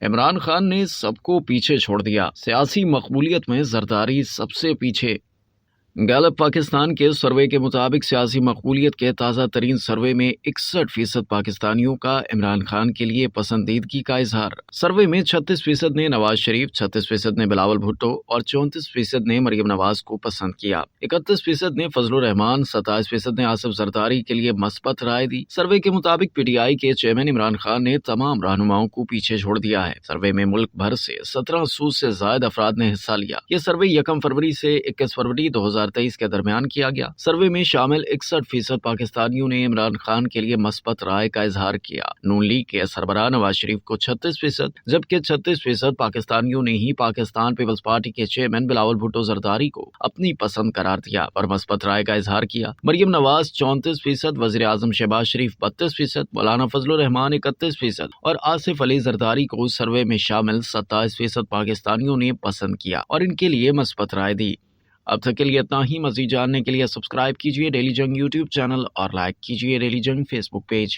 عمران خان نے سب کو پیچھے چھوڑ دیا، سیاسی مقبولیت میں زرداری سب سے پیچھے۔ گیلپ پاکستان کے سروے کے مطابق سیاسی مقبولیت کے تازہ ترین سروے میں 61% پاکستانیوں کا عمران خان کے لیے پسندیدگی کا اظہار۔ سروے میں 36% نے نواز شریف، 36% نے بلاول بھٹو اور 34% نے مریم نواز کو پسند کیا۔ 31% نے فضل الرحمان، 27% نے آصف زرداری کے لیے مثبت رائے دی۔ سروے کے مطابق پی ٹی آئی کے چیئرمین عمران خان نے تمام رہنماؤں کو پیچھے چھوڑ دیا ہے۔ سروے میں ملک بھر سے 1700 سے زائد افراد نے حصہ لیا۔ یہ سروے 1 فروری سے 21 فروری 2023 کے درمیان کیا گیا۔ سروے میں شامل 61% پاکستانیوں نے عمران خان کے لیے مثبت رائے کا اظہار کیا۔ نون لیگ کے سربراہ نواز شریف کو 36%، جبکہ 36% پاکستانیوں نے ہی پاکستان پیپلز پارٹی کے چیئرمین بلاول بھٹو زرداری کو اپنی پسند قرار دیا اور مثبت رائے کا اظہار کیا۔ مریم نواز 34%، وزیر اعظم شہباز شریف 32%، مولانا فضل الرحمان 31% اور آصف علی زرداری کو سروے میں شامل 27% پاکستانیوں نے پسند کیا اور ان کے لیے مثبت رائے دی۔ اب تک کے لیے اتنا ہی۔ مزید جاننے کے لیے سبسکرائب کیجیے ڈیلی جنگ یوٹیوب چینل اور لائک کیجیے ڈیلی جنگ فیس بک پیج۔